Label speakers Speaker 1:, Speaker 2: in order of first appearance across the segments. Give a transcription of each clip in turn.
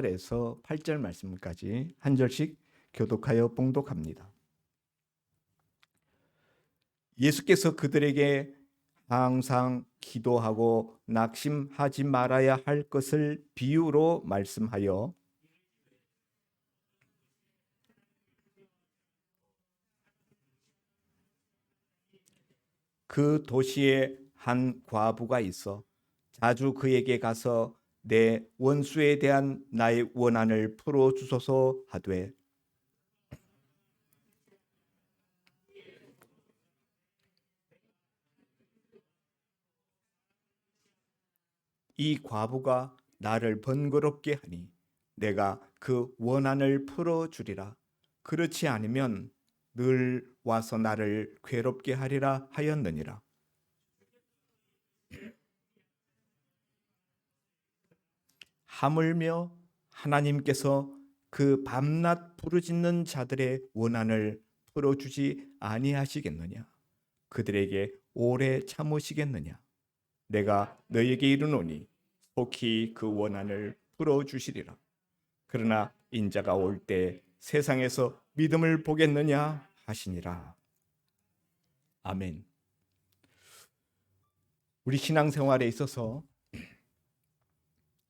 Speaker 1: 8에서 8절 말씀까지 한 절씩 교독하여 봉독합니다. 예수께서 그들에게 항상 기도하고 낙심하지 말아야 할 것을 비유로 말씀하여 그 도시에 한 과부가 있어 자주 그에게 가서 내 원수에 대한 나의 원한을 풀어주소서 하되 이 과부가 나를 번거롭게 하니 내가 그 원한을 풀어주리라. 그렇지 않으면 늘 와서 나를 괴롭게 하리라 하였느니라. 하물며 하나님께서 그 밤낮 부르짖는 자들의 원한을 풀어주지 아니하시겠느냐? 그들에게 오래 참으시겠느냐? 내가 너에게 이르노니 속히 그 원한을 풀어주시리라. 그러나 인자가 올 때 세상에서 믿음을 보겠느냐 하시니라. 아멘. 우리 신앙생활에 있어서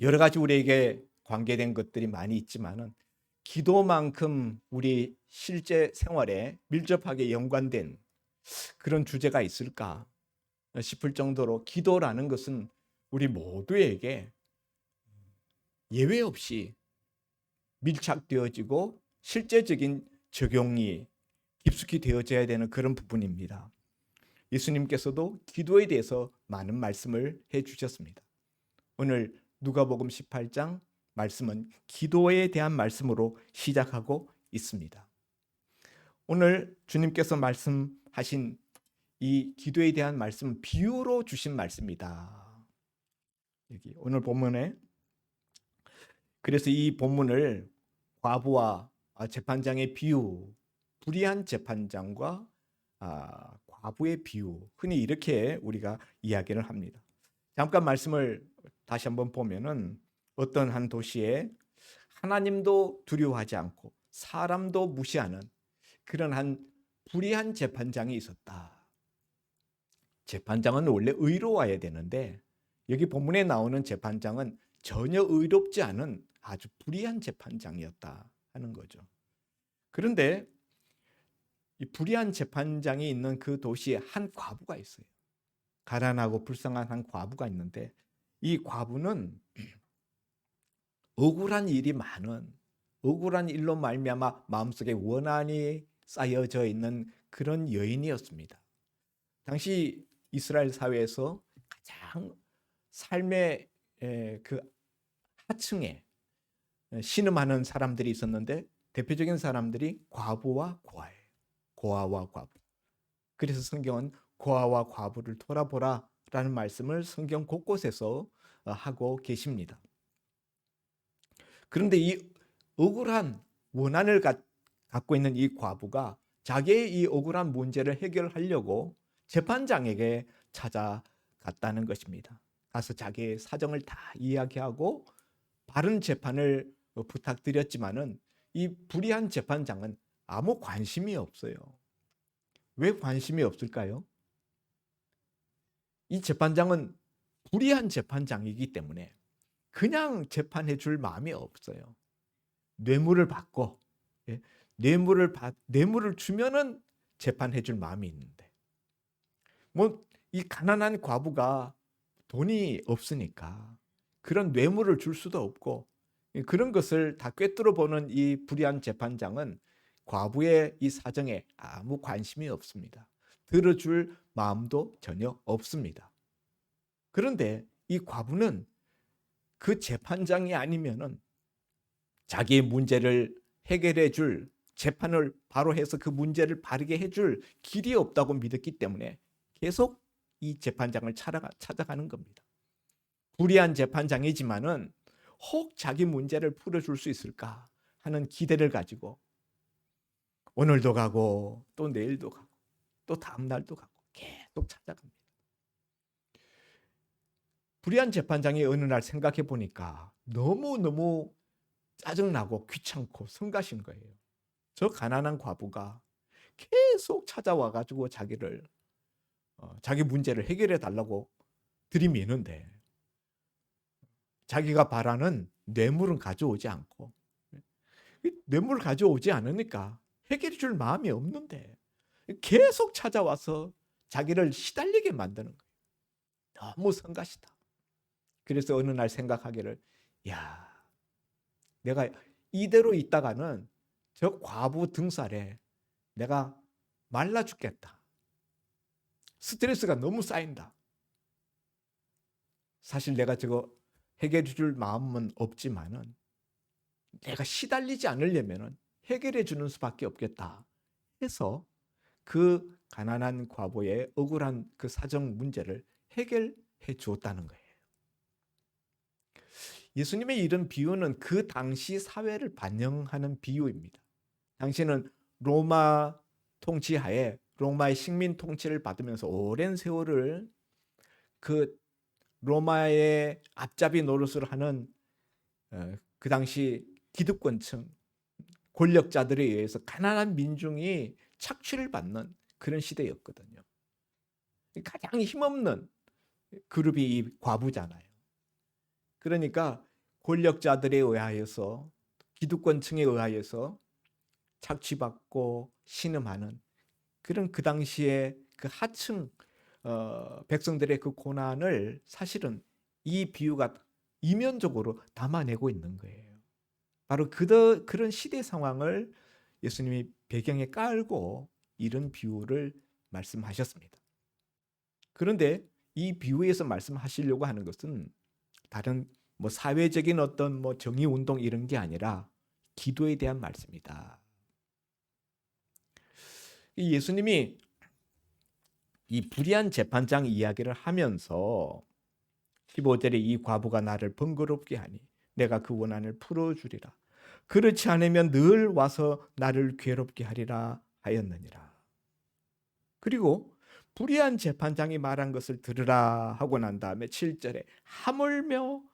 Speaker 1: 여러 가지 우리에게 관계된 것들이 많이 있지만은 기도만큼 우리 실제 생활에 밀접하게 연관된 그런 주제가 있을까 싶을 정도로 기도라는 것은 우리 모두에게 예외 없이 밀착되어지고 실제적인 적용이 깊숙이 되어져야 되는 그런 부분입니다. 예수님께서도 기도에 대해서 많은 말씀을 해주셨습니다. 오늘 누가복음 18장 말씀은 기도에 대한 말씀으로 시작하고 있습니다. 오늘 주님께서 말씀하신 이 기도에 대한 말씀은 비유로 주신 말씀이다. 여기 오늘 본문에 그래서 이 본문을 과부와 재판장의 비유, 불의한 재판장과 과부의 비유, 흔히 이렇게 우리가 이야기를 합니다. 잠깐 말씀을 다시 한번 보면은 어떤 한 도시에 하나님도 두려워하지 않고 사람도 무시하는 그런 한 불의한 재판장이 있었다. 재판장은 원래 의로워야 되는데 여기 본문에 나오는 재판장은 전혀 의롭지 않은 아주 불의한 재판장이었다 하는 거죠. 그런데 이 불의한 재판장이 있는 그 도시에 한 과부가 있어요. 가난하고 불쌍한 한 과부가 있는데 이 과부는 억울한 일이 많은 억울한 일로 말미암아 마음속에 원한이 쌓여져 있는 그런 여인이었습니다. 당시 이스라엘 사회에서 가장 삶의 그 하층에 신음하는 사람들이 있었는데 대표적인 사람들이 과부와 고아예요. 고아와 과부. 그래서 성경은 고아와 과부를 돌아보라 라는 말씀을 성경 곳곳에서 하고 계십니다. 그런데 이 억울한 원한을 갖고 있는 이 과부가 자기의 이 억울한 문제를 해결하려고 재판장에게 찾아갔다는 것입니다. 가서 자기의 사정을 다 이야기하고 바른 재판을 부탁드렸지만은 이 불의한 재판장은 아무 관심이 없어요. 왜 관심이 없을까요? 이 재판장은 불의한 재판장이기 때문에 그냥 재판해 줄 마음이 없어요. 뇌물을 받고 뇌물을 주면은 재판해 줄 마음이 있는데 뭐 이 가난한 과부가 돈이 없으니까 그런 뇌물을 줄 수도 없고 그런 것을 다 꿰뚫어 보는 이 불의한 재판장은 과부의 이 사정에 아무 관심이 없습니다. 들어줄 마음도 전혀 없습니다. 그런데 이 과부는 그 재판장이 아니면은 자기의 문제를 해결해 줄 재판을 바로 해서 그 문제를 바르게 해줄 길이 없다고 믿었기 때문에 계속 이 재판장을 찾아가는 겁니다. 불의한 재판장이지만은 혹 자기 문제를 풀어줄 수 있을까 하는 기대를 가지고 오늘도 가고 또 내일도 가고 또 다음 날도 가고 계속 찾아갑니다. 불의한 재판장이 어느 날 생각해 보니까 너무너무 짜증나고 귀찮고 성가신 거예요. 저 가난한 과부가 계속 찾아와 가지고 자기 문제를 해결해 달라고 들이미는데 자기가 바라는 뇌물은 가져오지 않고 뇌물을 가져오지 않으니까 해결해 줄 마음이 없는데 계속 찾아와서 자기를 시달리게 만드는 거예요. 너무 성가시다. 그래서 어느 날 생각하기를 야, 내가 이대로 있다가는 저 과부 등살에 내가 말라 죽겠다. 스트레스가 너무 쌓인다. 사실 내가 저거 해결해 줄 마음은 없지만은 내가 시달리지 않으려면은 해결해 주는 수밖에 없겠다 해서 그 가난한 과부의 억울한 그 사정 문제를 해결해 주었다는 거예요. 예수님의 이런 비유는 그 당시 사회를 반영하는 비유입니다. 당시는 로마 통치하에 로마의 식민 통치를 받으면서 오랜 세월을 그 로마의 앞잡이 노릇을 하는 그 당시 기득권층 권력자들에 의해서 가난한 민중이 착취를 받는 그런 시대였거든요. 가장 힘없는 그룹이 이 과부잖아요. 그러니까 권력자들에 의하여서 기득권층에 의하여서 착취받고 신음하는 그런 그 당시에 그 하층 백성들의 그 고난을 사실은 이 비유가 이면적으로 담아내고 있는 거예요. 바로 그런 시대 상황을 예수님이 배경에 깔고 이런 비유를 말씀하셨습니다. 그런데 이 비유에서 말씀하시려고 하는 것은 다른 뭐 사회적인 어떤 뭐 정의 운동 이런 게 아니라 기도에 대한 말씀이다. 예수님이 이 불의한 재판장 이야기를 하면서 15절에 이 과부가 나를 번거롭게 하니 내가 그 원한을 풀어주리라. 그렇지 않으면 늘 와서 나를 괴롭게 하리라 하였느니라. 그리고 불의한 재판장이 말한 것을 들으라 하고 난 다음에 7절에 하물며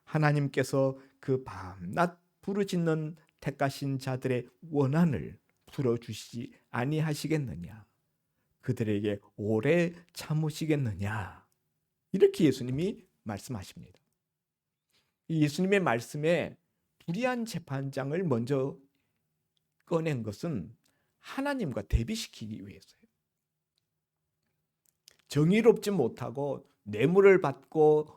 Speaker 1: 하나님께서 그 밤낮 부르짖는 택하신 자들의 원한을 풀어주시지 아니하시겠느냐. 그들에게 오래 참으시겠느냐. 이렇게 예수님이 말씀하십니다. 이 예수님의 말씀에 불의한 재판장을 먼저 꺼낸 것은 하나님과 대비시키기 위해서예요. 정의롭지 못하고 뇌물을 받고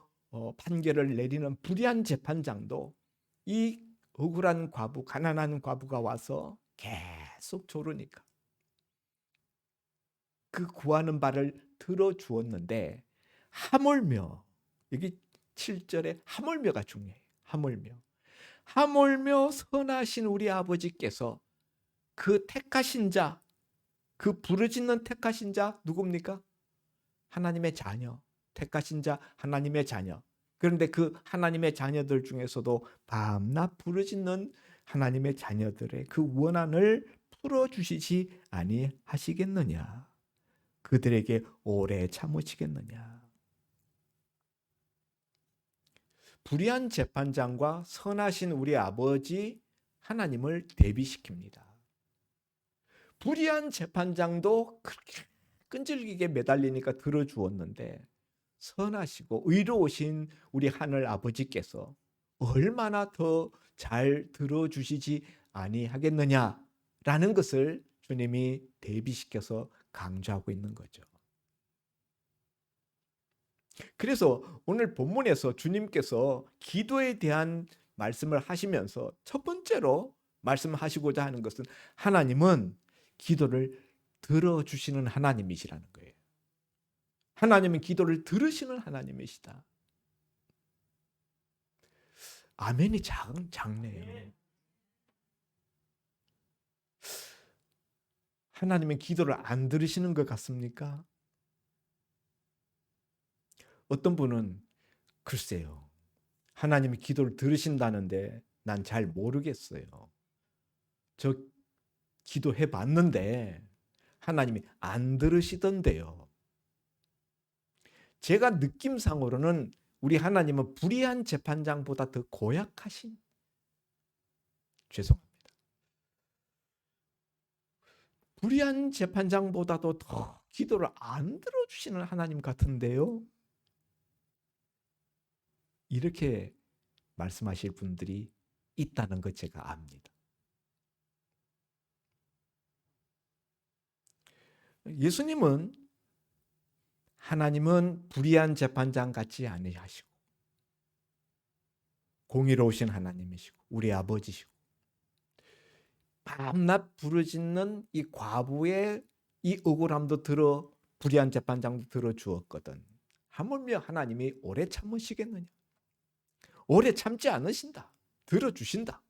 Speaker 1: 판결을 내리는 불의한 재판장도 이 억울한 과부, 가난한 과부가 와서 계속 조르니까 그 구하는 바를 들어주었는데 하물며 여기 7절에 하물며가 중요해요. 하물며 선하신 우리 아버지께서 그 택하신 자, 그 부르짖는 택하신 자 누굽니까? 하나님의 자녀, 택하신 자 하나님의 자녀. 그런데 그 하나님의 자녀들 중에서도 밤낮 부르짖는 하나님의 자녀들의 그 원한을 풀어주시지 아니하시겠느냐. 그들에게 오래 참으시겠느냐. 불의한 재판장과 선하신 우리 아버지 하나님을 대비시킵니다. 불의한 재판장도 그렇게 끈질기게 매달리니까 들어주었는데 선하시고 의로우신 우리 하늘 아버지께서 얼마나 더 잘 들어주시지 아니하겠느냐라는 것을 주님이 대비시켜서 강조하고 있는 거죠. 그래서 오늘 본문에서 주님께서 기도에 대한 말씀을 하시면서 첫 번째로 말씀하시고자 하는 것은 하나님은 기도를 들어주시는 하나님이시라는 거예요. 하나님은 기도를 들으시는 하나님이시다. 아멘이 작네요. 하나님은 기도를 안 들으시는 것 같습니까? 어떤 분은 글쎄요. 하나님이 기도를 들으신다는데 난 잘 모르겠어요. 저 기도해 봤는데 하나님이 안 들으시던데요. 제가 느낌상으로는 우리 하나님은 불의한 재판장보다 더 고약하신 죄송합니다. 불의한 재판장보다도 더 기도를 안 들어주시는 하나님 같은데요. 이렇게 말씀하실 분들이 있다는 것 제가 압니다. 예수님은 하나님은 불의한 재판장 같지 아니하시고 공의로우신 하나님이시고 우리 아버지시고 밤낮 부르짖는 이 과부의 이 억울함도 들어 불의한 재판장도 들어주었거든. 하물며 하나님이 오래 참으시겠느냐? 오래 참지 않으신다. 들어주신다.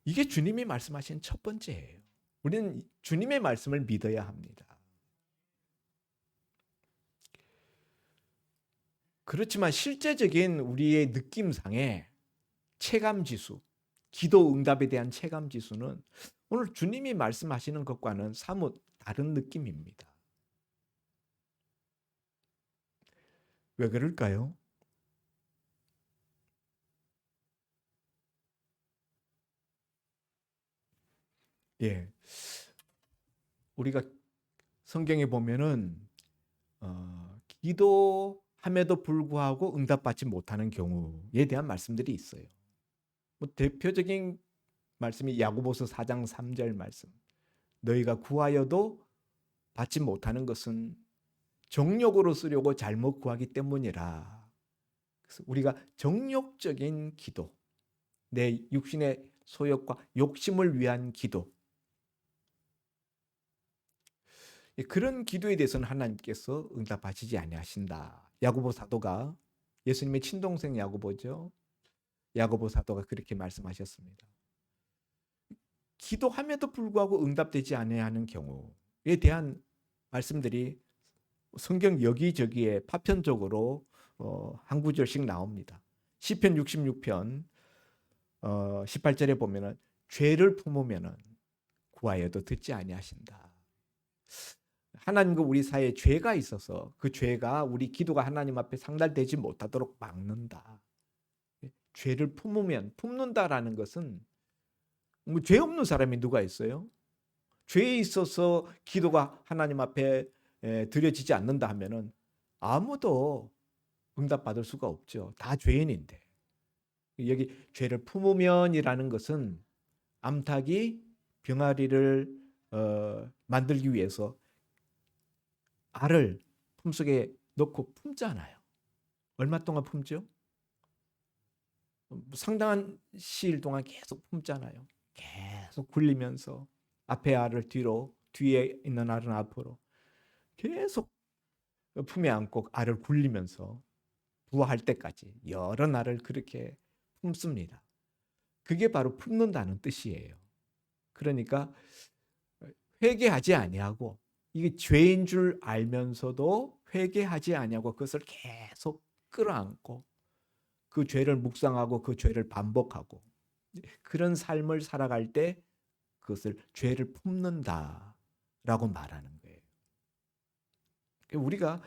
Speaker 1: 이게 주님이 말씀하신 첫 번째예요. 우리는 주님의 말씀을 믿어야 합니다. 그렇지만 실제적인 우리의 느낌상의 체감지수, 기도 응답에 대한 체감지수는 오늘 주님이 말씀하시는 것과는 사뭇 다른 느낌입니다. 왜 그럴까요? 예, 우리가 성경에 보면은 기도함에도 불구하고 응답받지 못하는 경우에 대한 말씀들이 있어요. 뭐 대표적인 말씀이 야고보서 4장 3절 말씀. 너희가 구하여도 받지 못하는 것은 정욕으로 쓰려고 잘못 구하기 때문이라. 그래서 우리가 정욕적인 기도, 내 육신의 소욕과 욕심을 위한 기도, 그런 기도에 대해서는 하나님께서 응답하시지 아니하신다. 야고보 사도가 예수님의 친동생 야고보죠. 야고보 사도가 그렇게 말씀하셨습니다. 기도함에도 불구하고 응답되지 아니하는 경우에 대한 말씀들이 성경 여기저기에 파편적으로 한 구절씩 나옵니다. 시편 66편 18절에 보면은 죄를 품으면은 구하여도 듣지 아니하신다. 하나님과 우리 사이에 죄가 있어서 그 죄가 우리 기도가 하나님 앞에 상달되지 못하도록 막는다. 죄를 품는다라는 것은 뭐 죄 없는 사람이 누가 있어요? 죄에 있어서 기도가 하나님 앞에 드려지지 않는다 하면은 아무도 응답받을 수가 없죠. 다 죄인인데. 여기 죄를 품으면이라는 것은 암탉이 병아리를 만들기 위해서 알을 품속에 넣고 품잖아요. 얼마 동안 품죠? 상당한 시일 동안 계속 품잖아요. 계속 굴리면서 앞에 알을 뒤로, 뒤에 있는 알은 앞으로 계속 품에 안고 알을 굴리면서 부화할 때까지 여러 날을 그렇게 품습니다. 그게 바로 품는다는 뜻이에요. 그러니까 회개하지 아니하고 이게 죄인 줄 알면서도 회개하지 아니하고 그것을 계속 끌어안고 그 죄를 묵상하고 그 죄를 반복하고 그런 삶을 살아갈 때 그것을 죄를 품는다라고 말하는 거예요. 우리가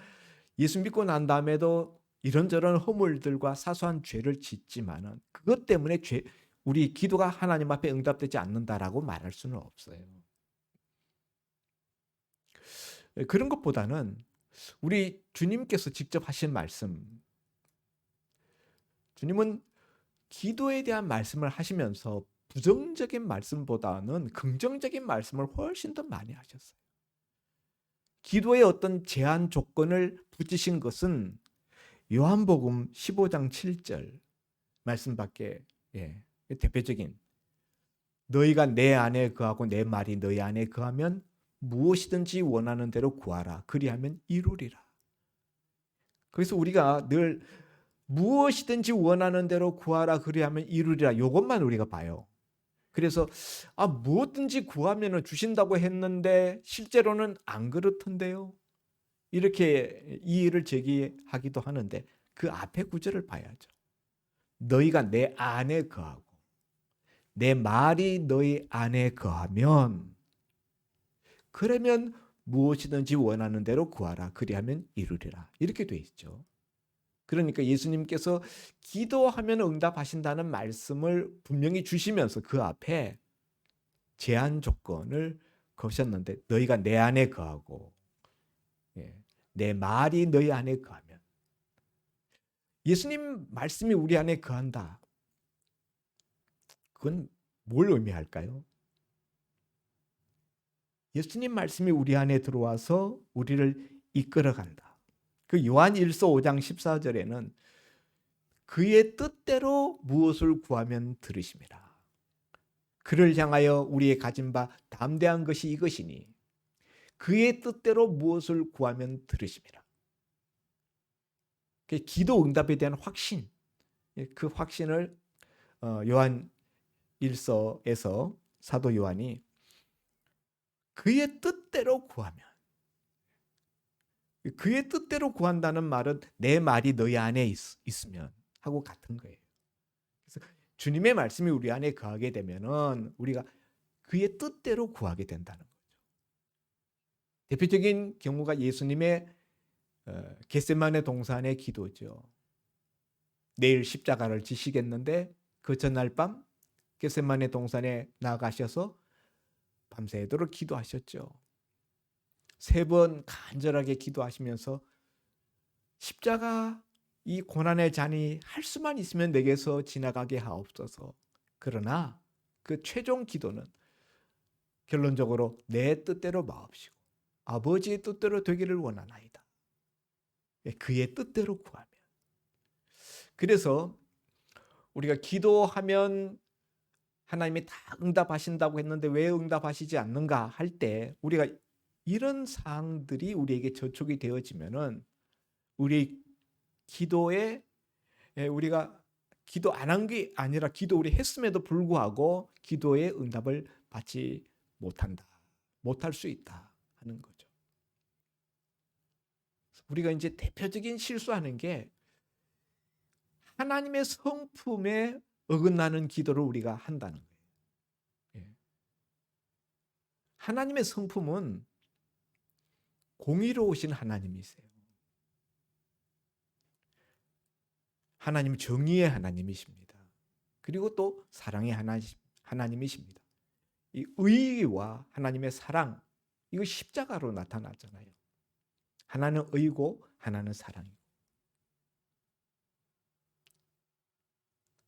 Speaker 1: 예수 믿고 난 다음에도 이런저런 허물들과 사소한 죄를 짓지만은 그것 때문에 우리 기도가 하나님 앞에 응답되지 않는다라고 말할 수는 없어요. 그런 것보다는 우리 주님께서 직접 하신 말씀, 주님은 기도에 대한 말씀을 하시면서 부정적인 말씀보다는 긍정적인 말씀을 훨씬 더 많이 하셨어요. 기도의 어떤 제한 조건을 붙이신 것은 요한복음 15장 7절 말씀밖에 대표적인 너희가 내 안에 거하고 내 말이 너희 안에 거하면 무엇이든지 원하는 대로 구하라. 그리하면 이루리라. 그래서 우리가 늘 무엇이든지 원하는 대로 구하라. 그리하면 이루리라. 이것만 우리가 봐요. 그래서 무엇든지 구하면 주신다고 했는데 실제로는 안 그렇던데요. 이렇게 이의를 제기하기도 하는데 그 앞에 구절을 봐야죠. 너희가 내 안에 거하고 내 말이 너희 안에 거하면 그러면 무엇이든지 원하는 대로 구하라. 그리하면 이루리라. 이렇게 돼 있죠. 그러니까 예수님께서 기도하면 응답하신다는 말씀을 분명히 주시면서 그 앞에 제한 조건을 거셨는데, 너희가 내 안에 거하고 내 말이 너희 안에 거하면. 예수님 말씀이 우리 안에 거한다. 그건 뭘 의미할까요? 예수님 말씀이 우리 안에 들어와서 우리를 이끌어간다. 그 요한 1서 5장 14절에는 그의 뜻대로 무엇을 구하면 들으심이라. 그를 향하여 우리의 가진 바 담대한 것이 이것이니 그의 뜻대로 무엇을 구하면 들으심이라. 기도 응답에 대한 확신, 그 확신을 요한 1서에서 사도 요한이 그의 뜻대로 구하면, 그의 뜻대로 구한다는 말은 내 말이 너희 안에 있으면 하고 같은 거예요. 그래서 주님의 말씀이 우리 안에 거하게 되면은 우리가 그의 뜻대로 구하게 된다는 거죠. 대표적인 경우가 예수님의 겟세마네 동산의 기도죠. 내일 십자가를 지시겠는데 그 전날 밤 겟세마네 동산에 나가셔서 밤새도록 기도하셨죠. 3번 간절하게 기도하시면서 십자가 이 고난의 잔이 할 수만 있으면 내게서 지나가게 하옵소서. 그러나 그 최종 기도는 결론적으로 내 뜻대로 마옵시고 아버지의 뜻대로 되기를 원하나이다. 그의 뜻대로 구하면. 그래서 우리가 기도하면 하나님이 다 응답하신다고 했는데 왜 응답하시지 않는가 할 때 우리가 이런 사항들이 우리에게 저촉이 되어지면은 우리 기도에 우리가 기도 안 한 게 아니라 기도 우리 했음에도 불구하고 기도의 응답을 받지 못한다. 못할 수 있다 하는 거죠. 우리가 이제 대표적인 실수하는 게 하나님의 성품에 어긋나는 기도를 우리가 한다는 거예요. 하나님의 성품은 공의로우신 하나님이세요. 하나님은 정의의 하나님이십니다. 그리고 또 사랑의 하나님이십니다. 이 의와 하나님의 사랑, 이거 십자가로 나타나잖아요. 하나는 의고 하나는 사랑이고.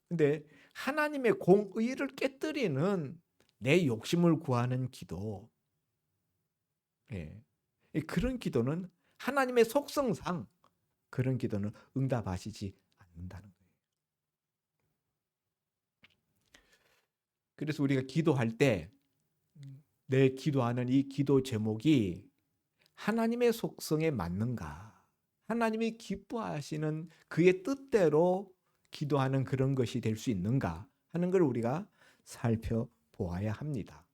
Speaker 1: 근데 하나님의 공의를 깨뜨리는 내 욕심을 구하는 기도, 그런 기도는 하나님의 속성상 그런 기도는 응답하시지 않는다는 거예요. 그래서 우리가 기도할 때 내 기도하는 이 기도 제목이 하나님의 속성에 맞는가, 하나님이 기뻐하시는 그의 뜻대로 기도하는 그런 것이 될 수 있는가 하는 걸 우리가 살펴보아야 합니다.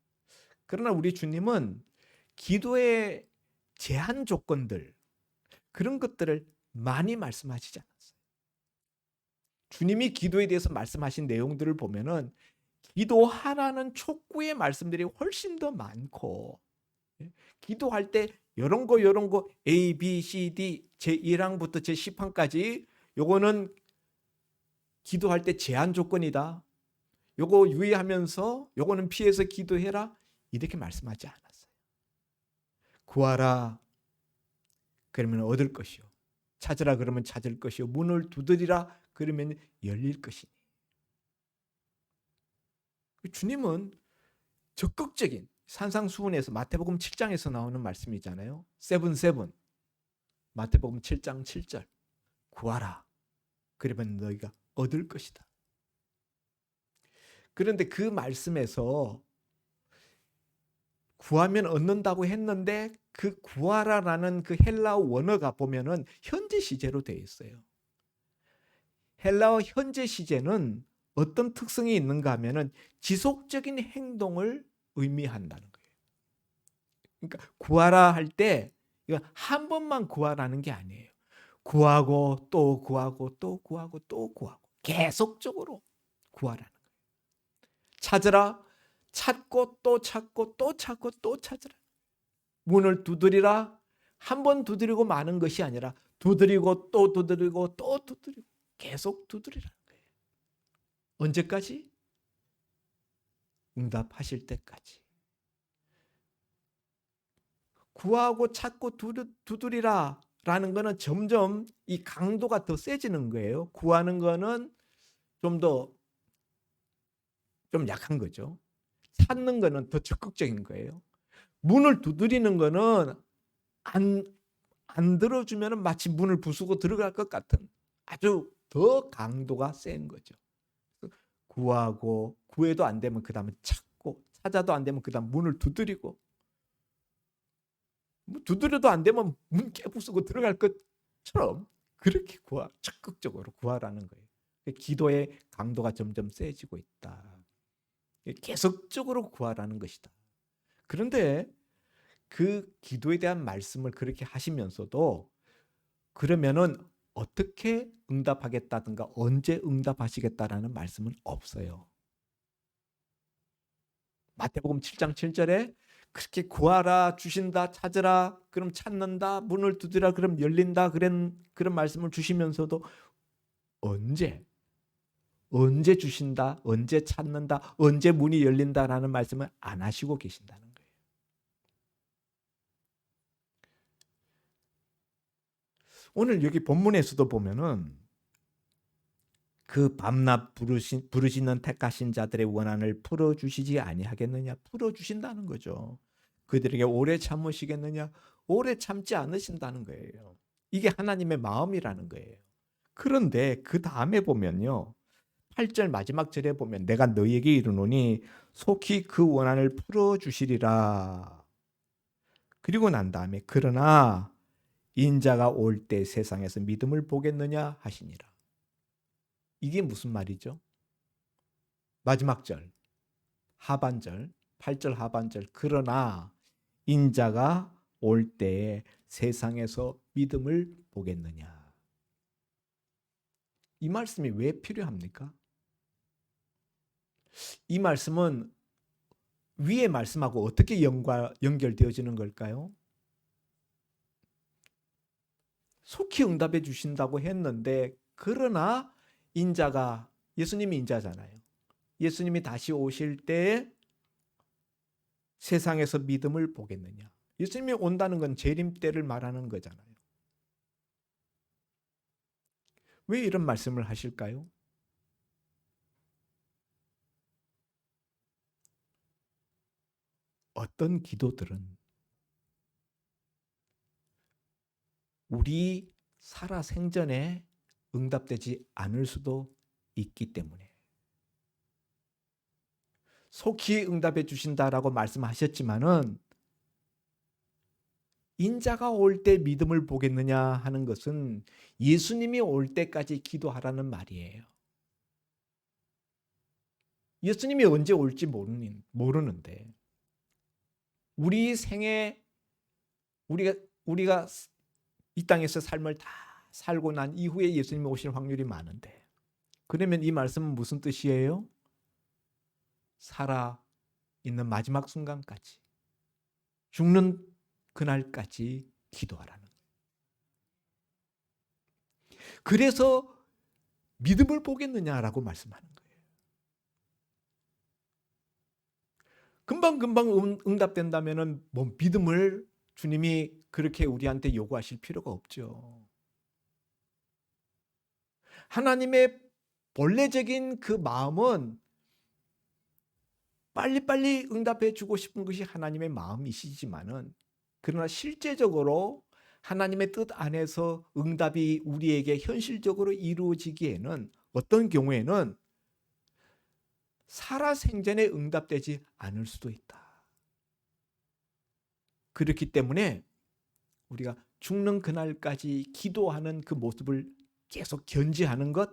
Speaker 1: 그러나 우리 주님은 기도의 제한 조건들, 그런 것들을 많이 말씀하시지 않았어요. 주님이 기도에 대해서 말씀하신 내용들을 보면은 기도하라는 촉구의 말씀들이 훨씬 더 많고, 기도할 때 이런 거 A, B, C, D 제1항부터 제10항까지 요거는 기도할 때 제한 조건이다. 요거 유의하면서 요거는 피해서 기도해라. 이렇게 말씀하지 않았어요. 구하라 그러면 얻을 것이요. 찾으라 그러면 찾을 것이요. 문을 두드리라 그러면 열릴 것이니. 주님은 적극적인, 산상수훈에서 마태복음 7장에서 나오는 말씀이잖아요. 7 마태복음 7장 7절 구하라 그러면 너희가 얻을 것이다. 그런데 그 말씀에서 구하면 얻는다고 했는데 그 구하라라는 그 헬라어 원어가 보면은 현재 시제로 되어 있어요. 헬라어 현재 시제는 어떤 특성이 있는가 하면은 지속적인 행동을 의미한다는 거예요. 그러니까 구하라 할 때 이거 한 번만 구하라는 게 아니에요. 구하고 또 구하고 또 구하고 또 구하고 계속적으로 구하라는 거예요. 찾으라, 찾고 또 찾고 또 찾고 또 찾으라. 문을 두드리라, 한 번 두드리고 마는 것이 아니라 두드리고 또 두드리고 또 두드리고 계속 두드리라는 거예요. 언제까지? 응답하실 때까지. 구하고 찾고 두드리라 라는 거는 점점 이 강도가 더 세지는 거예요. 구하는 거는 좀 더 좀 약한 거죠. 찾는 거는 더 적극적인 거예요. 문을 두드리는 거는 안 들어주면 마치 문을 부수고 들어갈 것 같은 아주 더 강도가 센 거죠. 구하고 구해도 안 되면 그 다음에 찾고 찾아도 안 되면 그 다음 문을 두드리고 두드려도 안 되면 문 깨부수고 들어갈 것처럼 그렇게 적극적으로 구하라는 거예요. 기도의 강도가 점점 세지고 있다. 계속적으로 구하라는 것이다. 그런데 그 기도에 대한 말씀을 그렇게 하시면서도 그러면은 어떻게 응답하겠다든가 언제 응답하시겠다라는 말씀은 없어요. 마태복음 7장 7절에 그렇게 구하라 주신다 찾으라 그럼 찾는다 문을 두드리라 그럼 열린다 그런 말씀을 주시면서도 언제 주신다 언제 찾는다 언제 문이 열린다라는 말씀을 안 하시고 계신다는 거예요. 오늘 여기 본문에서도 보면은 그 밤낮 부르시는 택하신 자들의 원한을 풀어주시지 아니하겠느냐. 풀어주신다는 거죠. 그들에게 오래 참으시겠느냐. 오래 참지 않으신다는 거예요. 이게 하나님의 마음이라는 거예요. 그런데 그 다음에 보면요. 8절 마지막 절에 보면 내가 너희에게 이르노니 속히 그 원한을 풀어주시리라. 그리고 난 다음에 그러나 인자가 올 때 세상에서 믿음을 보겠느냐 하시니라. 이게 무슨 말이죠? 마지막 절, 하반절, 8절 하반절. 그러나 인자가 올 때에 세상에서 믿음을 보겠느냐. 이 말씀이 왜 필요합니까? 이 말씀은 위의 말씀하고 어떻게 연결되어지는 걸까요? 속히 응답해 주신다고 했는데 그러나 인자가 예수님이 인자잖아요. 예수님이 다시 오실 때 세상에서 믿음을 보겠느냐. 예수님이 온다는 건 재림 때를 말하는 거잖아요. 왜 이런 말씀을 하실까요? 어떤 기도들은 우리 살아 생전에 응답되지 않을 수도 있기 때문에 속히 응답해 주신다라고 말씀하셨지만은 인자가 올 때 믿음을 보겠느냐 하는 것은 예수님이 올 때까지 기도하라는 말이에요. 예수님이 언제 올지 모르는데 우리 생에 우리가 이 땅에서 삶을 다 살고 난 이후에 예수님이 오실 확률이 많은데 그러면 이 말씀은 무슨 뜻이에요? 살아 있는 마지막 순간까지 죽는 그날까지 기도하라는 거예요. 그래서 믿음을 보겠느냐라고 말씀하는 거예요. 금방 응답된다면은 뭐 믿음을 주님이 그렇게 우리한테 요구하실 필요가 없죠. 하나님의 본래적인 그 마음은 빨리빨리 응답해 주고 싶은 것이 하나님의 마음이시지만은 그러나 실제적으로 하나님의 뜻 안에서 응답이 우리에게 현실적으로 이루어지기에는 어떤 경우에는 살아생전에 응답되지 않을 수도 있다. 그렇기 때문에 우리가 죽는 그날까지 기도하는 그 모습을 계속 견지하는 것,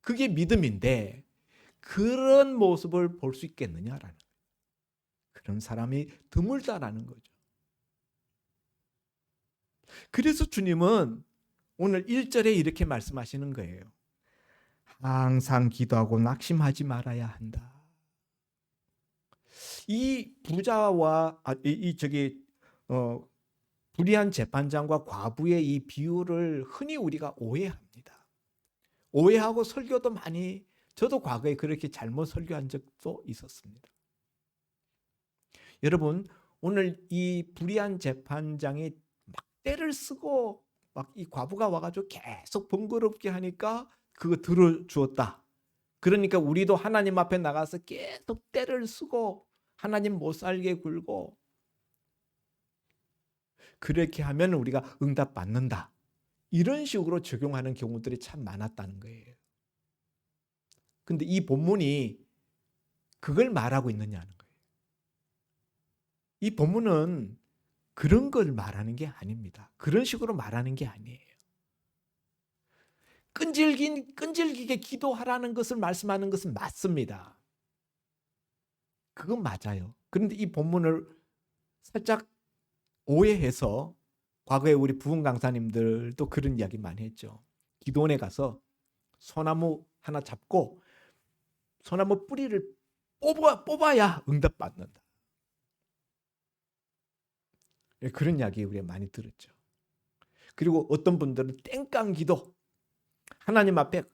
Speaker 1: 그게 믿음인데 그런 모습을 볼 수 있겠느냐라는 그런 사람이 드물다라는 거죠. 그래서 주님은 오늘 1절에 이렇게 말씀하시는 거예요. 항상 기도하고 낙심하지 말아야 한다. 이 부자와 불의한 재판장과 과부의 이 비유를 흔히 우리가 오해합니다. 오해하고 설교도 많이, 저도 과거에 그렇게 잘못 설교한 적도 있었습니다. 여러분, 오늘 이 불의한 재판장이 막 때를 쓰고 막 이 과부가 와가지고 계속 번거롭게 하니까 그거 들어주었다. 그러니까 우리도 하나님 앞에 나가서 계속 때를 쓰고 하나님 못 살게 굴고 그렇게 하면 우리가 응답받는다. 이런 식으로 적용하는 경우들이 참 많았다는 거예요. 근데 이 본문이 그걸 말하고 있느냐는 거예요. 이 본문은 그런 걸 말하는 게 아닙니다. 그런 식으로 말하는 게 아니에요. 끈질기게 기도하라는 것을 말씀하는 것은 맞습니다. 그건 맞아요. 그런데 이 본문을 살짝 오해해서 과거에 우리 부흥 강사님들도 그런 이야기 많이 했죠. 기도원에 가서 소나무 하나 잡고 소나무 뿌리를 뽑아야 응답받는다. 그런 이야기 우리가 많이 들었죠. 그리고 어떤 분들은 땡깡 기도, 하나님 앞에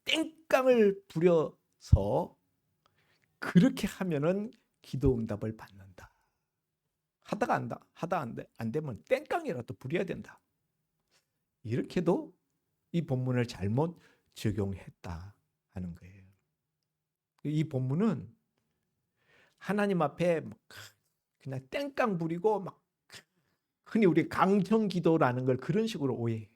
Speaker 1: 땡깡을 부려서 그렇게 하면은 기도 응답을 받는다. 하다 안 되면 땡깡이라도 부려야 된다. 이렇게도 이 본문을 잘못 적용했다 하는 거예요. 이 본문은 하나님 앞에 그냥 땡깡 부리고 막 흔히 우리 강정 기도라는 걸 그런 식으로 오해해.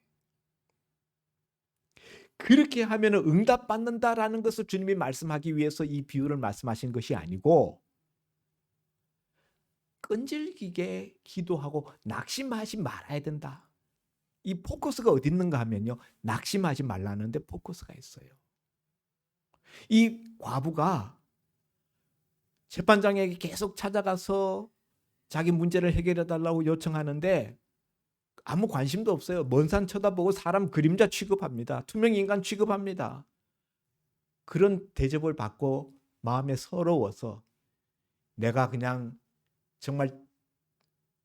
Speaker 1: 그렇게 하면 응답받는다라는 것을 주님이 말씀하기 위해서 이 비유를 말씀하신 것이 아니고 끈질기게 기도하고 낙심하지 말아야 된다. 이 포커스가 어디 있는가 하면요. 낙심하지 말라는데 포커스가 있어요. 이 과부가 재판장에게 계속 찾아가서 자기 문제를 해결해 달라고 요청하는데 아무 관심도 없어요. 먼 산 쳐다보고 사람 그림자 취급합니다. 투명인간 취급합니다. 그런 대접을 받고 마음에 서러워서 내가 그냥 정말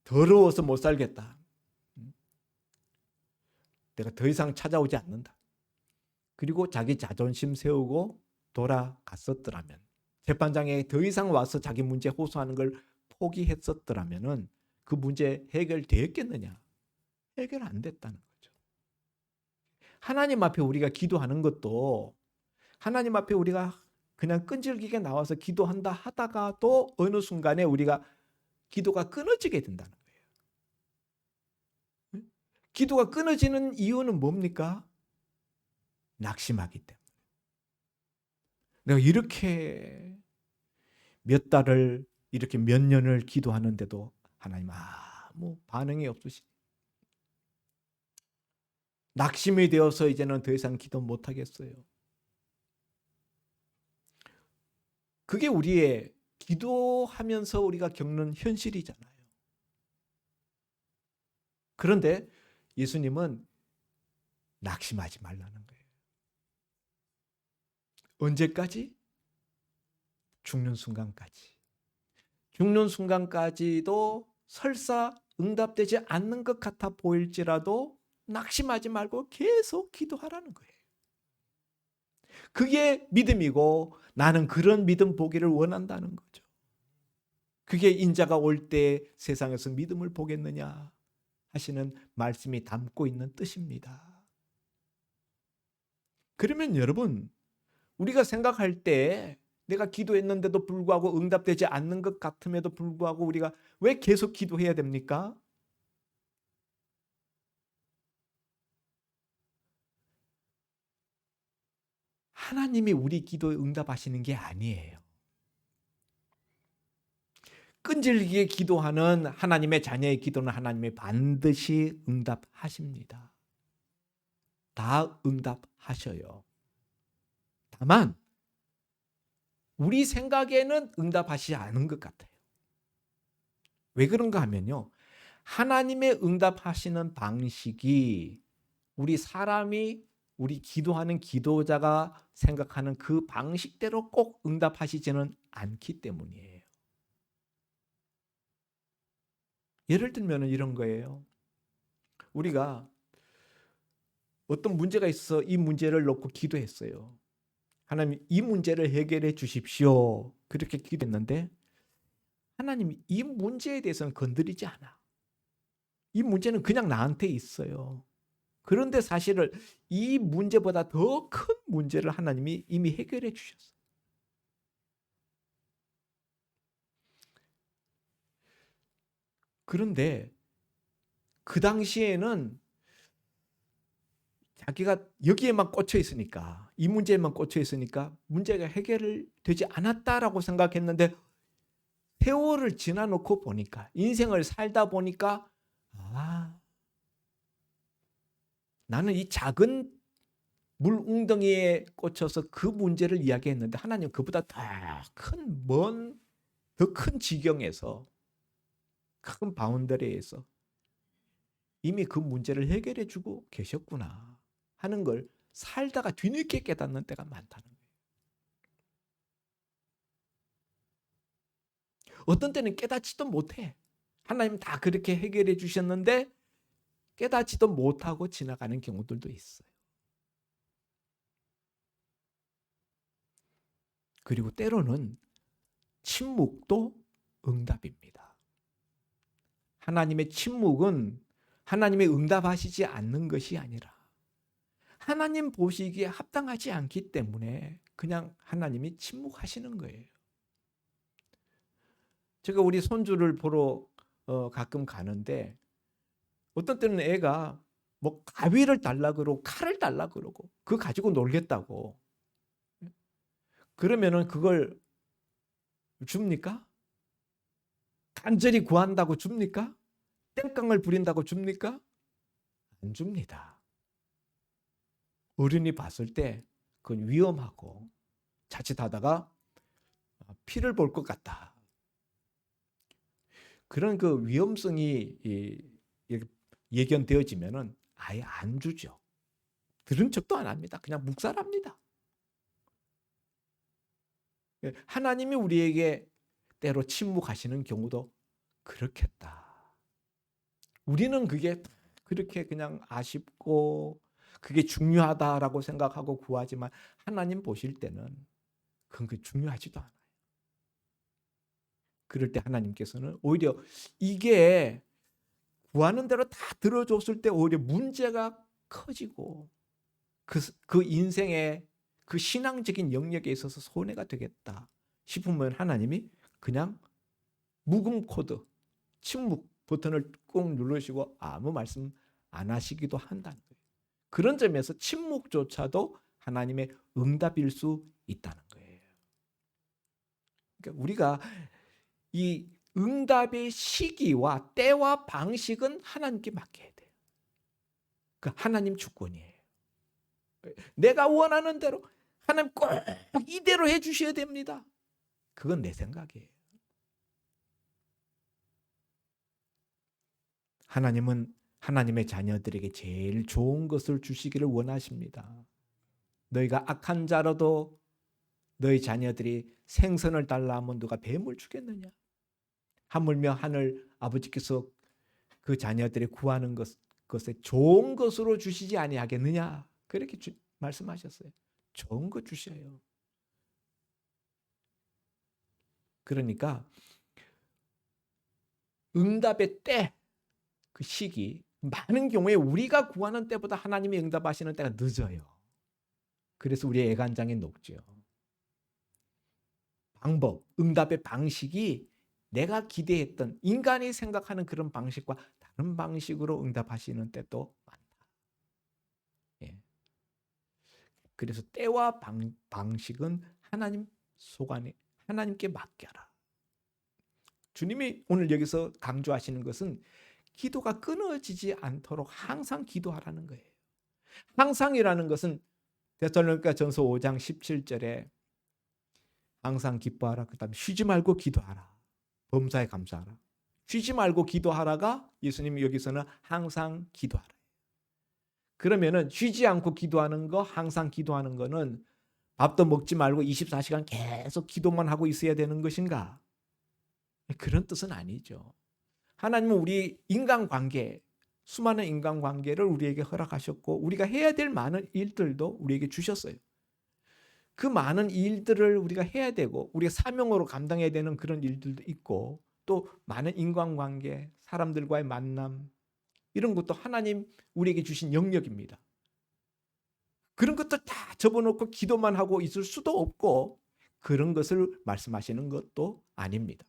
Speaker 1: 더러워서 못 살겠다. 내가 더 이상 찾아오지 않는다. 그리고 자기 자존심 세우고 돌아갔었더라면, 재판장에 더 이상 와서 자기 문제 호소하는 걸 포기했었더라면은 그 문제 해결되었겠느냐? 해결 안 됐다는 거죠. 하나님 앞에 우리가 기도하는 것도 하나님 앞에 우리가 그냥 끈질기게 나와서 기도한다 하다가도 어느 순간에 우리가 기도가 끊어지게 된다는 거예요. 기도가 끊어지는 이유는 뭡니까? 낙심하기 때문에. 내가 이렇게 몇 달을 이렇게 몇 년을 기도하는데도 하나님 아무 반응이 없으시니 낙심이 되어서 이제는 더 이상 기도 못하겠어요. 그게 우리의 기도하면서 우리가 겪는 현실이잖아요. 그런데 예수님은 낙심하지 말라는 거예요. 언제까지? 죽는 순간까지. 죽는 순간까지도 설사 응답되지 않는 것 같아 보일지라도 낙심하지 말고 계속 기도하라는 거예요. 그게 믿음이고 나는 그런 믿음 보기를 원한다는 거죠. 그게 인자가 올 때 세상에서 믿음을 보겠느냐 하시는 말씀이 담고 있는 뜻입니다. 그러면 여러분, 우리가 생각할 때 내가 기도했는데도 불구하고 응답되지 않는 것 같음에도 불구하고 우리가 왜 계속 기도해야 됩니까? 하나님이 우리 기도에 응답하시는 게 아니에요. 끈질기게 기도하는 하나님의 자녀의 기도는 하나님이 반드시 응답하십니다. 다 응답하셔요. 다만 우리 생각에는 응답하시지 않은 것 같아요. 왜 그런가 하면요. 하나님의 응답하시는 방식이 우리 사람이 우리 기도하는 기도자가 생각하는 그 방식대로 꼭 응답하시지는 않기 때문이에요. 예를 들면 이런 거예요. 우리가 어떤 문제가 있어서 이 문제를 놓고 기도했어요. 하나님 이 문제를 해결해 주십시오. 그렇게 기도했는데 하나님이 이 문제에 대해서는 건드리지 않아. 이 문제는 그냥 나한테 있어요. 그런데 사실은 이 문제보다 더 큰 문제를 하나님이 이미 해결해 주셨어요. 그런데 그 당시에는 자기가 여기에만 꽂혀 있으니까, 이 문제에만 꽂혀 있으니까 문제가 해결되지 않았다라고 생각했는데 세월을 지나놓고 보니까, 인생을 살다 보니까 나는 이 작은 물 웅덩이에 꽂혀서 그 문제를 이야기했는데 하나님 그보다 더 큰 지경에서, 큰 바운더리에서 이미 그 문제를 해결해 주고 계셨구나 하는 걸 살다가 뒤늦게 깨닫는 때가 많다는 거예요. 어떤 때는 깨닫지도 못해. 하나님 다 그렇게 해결해 주셨는데 깨닫지도 못하고 지나가는 경우들도 있어요. 그리고 때로는 침묵도 응답입니다. 하나님의 침묵은 하나님의 응답하시지 않는 것이 아니라 하나님 보시기에 합당하지 않기 때문에 그냥 하나님이 침묵하시는 거예요. 제가 우리 손주를 보러 가끔 가는데 어떤 때는 애가 뭐 가위를 달라 그러고 칼을 달라 그러고 그거 가지고 놀겠다고. 그러면은 그걸 줍니까? 간절히 구한다고 줍니까? 땡깡을 부린다고 줍니까? 안 줍니다. 어른이 봤을 때 그건 위험하고 자칫하다가 피를 볼 것 같다. 그런 그 위험성이 예견되어지면은 아예 안 주죠. 들은 척도 안 합니다. 그냥 묵살합니다. 하나님이 우리에게 때로 침묵하시는 경우도 그렇겠다. 우리는 그게 그렇게 그냥 아쉽고 그게 중요하다라고 생각하고 구하지만 하나님 보실 때는 그건 중요하지도 않아요. 그럴 때 하나님께서는 오히려 이게 구하는 대로 다 들어줬을 때 오히려 문제가 커지고 그 인생의 그 신앙적인 영역에 있어서 손해가 되겠다 싶으면 하나님이 그냥 묵음 코드, 침묵 버튼을 꾹 누르시고 아무 말씀 안 하시기도 한다는 거예요. 그런 점에서 침묵조차도 하나님의 응답일 수 있다는 거예요. 그러니까 우리가 이 응답의 시기와 때와 방식은 하나님께 맡겨야 돼요. 그 하나님 주권이에요. 내가 원하는 대로 하나님 꼭 이대로 해주셔야 됩니다. 그건 내 생각이에요. 하나님은 하나님의 자녀들에게 제일 좋은 것을 주시기를 원하십니다. 너희가 악한 자로도 너희 자녀들이 생선을 달라 하면 누가 뱀을 주겠느냐? 하물며 하늘 아버지께서 그 자녀들이 구하는 것에 좋은 것으로 주시지 아니하겠느냐? 그렇게 말씀하셨어요. 좋은 거 주셔요. 그러니까 응답의 때, 그 시기, 많은 경우에 우리가 구하는 때보다 하나님이 응답하시는 때가 늦어요. 그래서 우리의 애간장이 녹죠. 방법, 응답의 방식이 내가 기대했던 인간이 생각하는 그런 방식과 다른 방식으로 응답하시는 때도 많다. 예. 그래서 때와 방식은 하나님 소관에 하나님께 맡겨라. 주님이 오늘 여기서 강조하시는 것은 기도가 끊어지지 않도록 항상 기도하라는 거예요. 항상이라는 것은 데살로니가전서 5장 17절에 항상 기뻐하라. 그다음에 쉬지 말고 기도하라. 범사에 감사하라. 쉬지 말고 기도하라가 예수님이 여기서는 항상 기도하라. 그러면은 쉬지 않고 기도하는 거, 항상 기도하는 거는 밥도 먹지 말고 24시간 계속 기도만 하고 있어야 되는 것인가? 그런 뜻은 아니죠. 하나님은 우리 인간관계, 수많은 인간관계를 우리에게 허락하셨고 우리가 해야 될 많은 일들도 우리에게 주셨어요. 그 많은 일들을 우리가 해야 되고 우리가 사명으로 감당해야 되는 그런 일들도 있고 또 많은 인간관계, 사람들과의 만남 이런 것도 하나님 우리에게 주신 영역입니다. 그런 것들 다 접어놓고 기도만 하고 있을 수도 없고 그런 것을 말씀하시는 것도 아닙니다.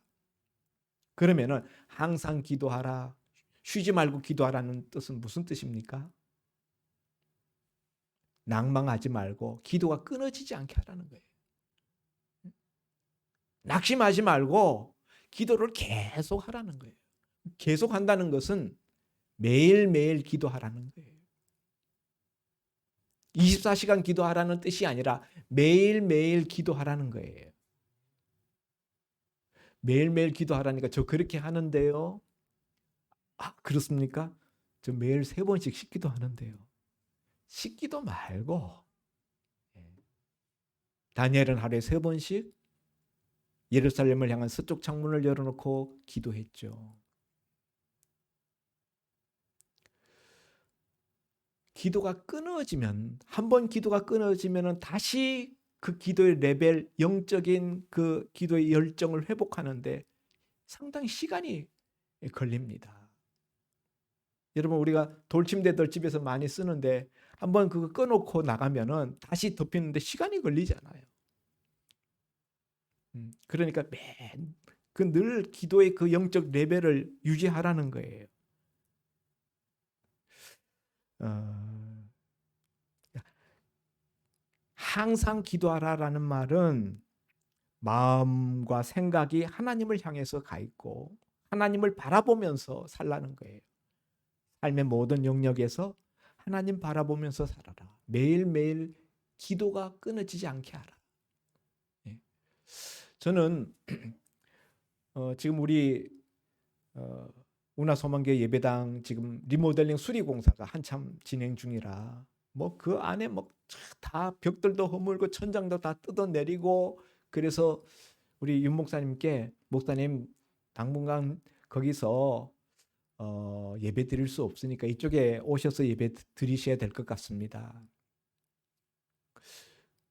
Speaker 1: 그러면은 항상 기도하라, 쉬지 말고 기도하라는 뜻은 무슨 뜻입니까? 낭망하지 말고 기도가 끊어지지 않게 하라는 거예요. 낙심하지 말고 기도를 계속 하라는 거예요. 계속 한다는 것은 매일매일 기도하라는 거예요. 24시간 기도하라는 뜻이 아니라 매일매일 기도하라는 거예요. 매일매일 기도하라니까 저 그렇게 하는데요. 아, 그렇습니까? 저 매일 3번씩 씻기도 하는데요. 씻기도 말고 다니엘은 하루에 3번씩 예루살렘을 향한 서쪽 창문을 열어놓고 기도했죠. 기도가 끊어지면 한번 기도가 끊어지면 다시 그 기도의 레벨, 영적인 그 기도의 열정을 회복하는데 상당히 시간이 걸립니다. 여러분 우리가 돌침대 덜집에서 많이 쓰는데 한번 그거 꺼놓고 나가면은 다시 덮이는데 시간이 걸리잖아요. 그러니까 그 늘 기도의 그 영적 레벨을 유지하라는 거예요. 항상 기도하라라는 말은 마음과 생각이 하나님을 향해서 가 있고 하나님을 바라보면서 살라는 거예요. 삶의 모든 영역에서 하나님 바라보면서 살아라. 매일매일 기도가 끊어지지 않게 하라. 저는 지금 우리 운하소망교회 예배당 지금 리모델링 수리공사가 한참 진행 중이라 뭐 그 안에 뭐 다 벽들도 허물고 천장도 다 뜯어내리고 그래서 우리 윤 목사님께 목사님 당분간 거기서 예배 드릴 수 없으니까 이쪽에 오셔서 예배 드리셔야 될 것 같습니다.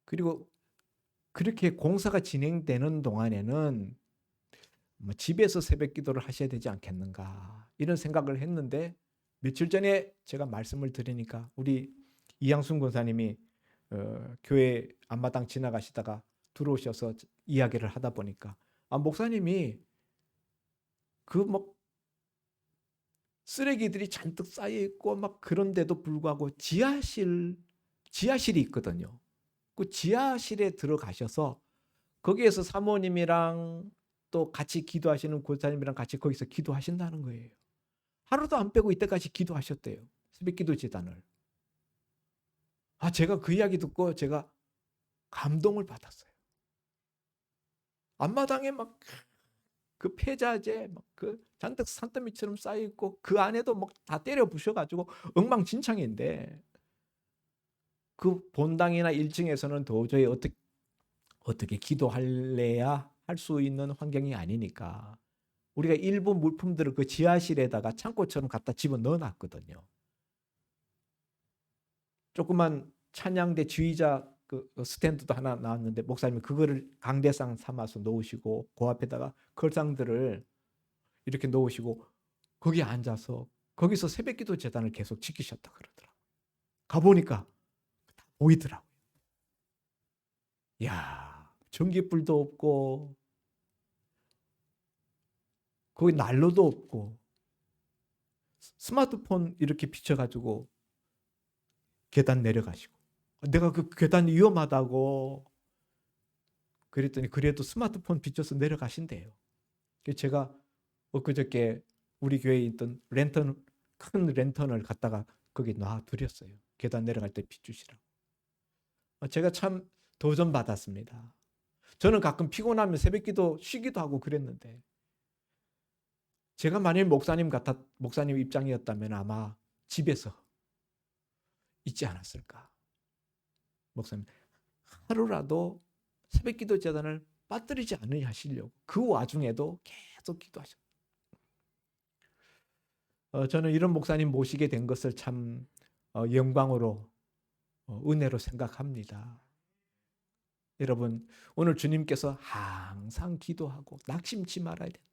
Speaker 1: 그리고 그렇게 공사가 진행되는 동안에는 뭐 집에서 새벽 기도를 하셔야 되지 않겠는가 이런 생각을 했는데 며칠 전에 제가 말씀을 드리니까 우리 이양순 권사님이 교회 앞마당 지나가시다가 들어오셔서 이야기를 하다 보니까 목사님이 그 뭐 쓰레기들이 잔뜩 쌓여 있고 막 그런데도 불구하고 지하실이 있거든요. 그 지하실에 들어가셔서 거기에서 사모님이랑 또 같이 기도하시는 권사님이랑 같이 거기서 기도하신다는 거예요. 하루도 안 빼고 이때까지 기도하셨대요. 새벽기도 제단을. 제가 그 이야기 듣고 제가 감동을 받았어요. 앞마당에 막 그 폐자재 막 그 잔뜩 산더미처럼 쌓여 있고 그 안에도 막 다 때려 부셔가지고 엉망진창인데 그 본당이나 1층에서는 도저히 어떻게 기도할래야 할 수 있는 환경이 아니니까 우리가 일부 물품들을 그 지하실에다가 창고처럼 갖다 집어 넣어놨거든요. 조그만 찬양대 지휘자 그 스탠드도 하나 나왔는데 목사님이 그거를 강대상 삼아서 놓으시고 그 앞에다가 걸상들을 이렇게 놓으시고 거기 앉아서 거기서 새벽기도 재단을 계속 지키셨다 그러더라고요. 가보니까 다 보이더라고요. 야, 전기불도 없고 거기 난로도 없고 스마트폰 이렇게 비춰가지고 계단 내려가시고 내가 그 계단 위험하다고 그랬더니 그래도 스마트폰 비춰서 내려가신대요. 제가 엊그저께 우리 교회에 있던 큰 랜턴을 갖다가 거기 놔드렸어요. 계단 내려갈 때 비추시라고. 제가 참 도전받았습니다. 저는 가끔 피곤하면 새벽기도 쉬기도 하고 그랬는데 제가 만일 목사님 입장이었다면 아마 집에서 있지 않았을까. 목사님 하루라도 새벽기도 재단을 빠뜨리지 않으려 하시려고 그 와중에도 계속 기도하셨어요. 저는 이런 목사님 모시게 된 것을 참 영광으로 은혜로 생각합니다. 여러분, 오늘 주님께서 항상 기도하고 낙심치 말아야 된다.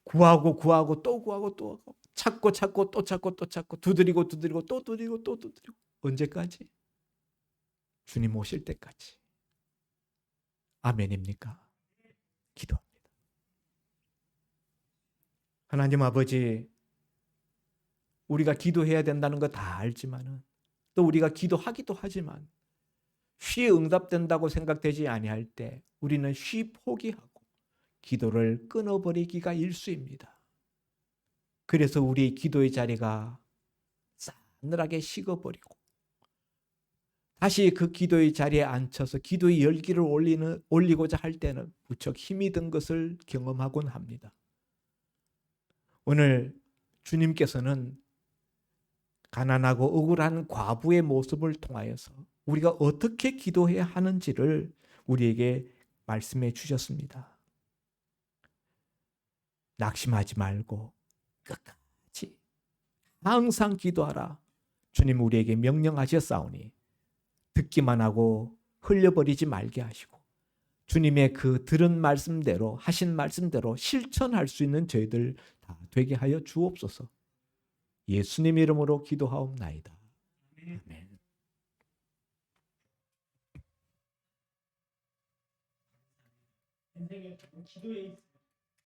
Speaker 1: 구하고 구하고 또 구하고 또 하고 찾고 찾고 또 찾고 또 찾고 두드리고 두드리고 또 두드리고 또 두드리고 언제까지? 주님 오실 때까지. 아멘입니까? 기도합니다. 하나님 아버지, 우리가 기도해야 된다는 거 다 알지만은 또 우리가 기도하기도 하지만 쉬 응답된다고 생각되지 아니할 때 우리는 쉬 포기하고 기도를 끊어버리기가 일쑤입니다. 그래서 우리의 기도의 자리가 싸늘하게 식어버리고 다시 그 기도의 자리에 앉혀서 기도의 열기를 올리고자 할 때는 무척 힘이 든 것을 경험하곤 합니다. 오늘 주님께서는 가난하고 억울한 과부의 모습을 통하여서 우리가 어떻게 기도해야 하는지를 우리에게 말씀해 주셨습니다. 낙심하지 말고 끝까지 항상 기도하라. 주님 우리에게 명령하셨사오니 듣기만 하고 흘려버리지 말게 하시고 주님의 그 들은 말씀대로 하신 말씀대로 실천할 수 있는 저희들 다 되게 하여 주옵소서. 예수님 이름으로 기도하옵나이다. 아멘. 인생의 기도에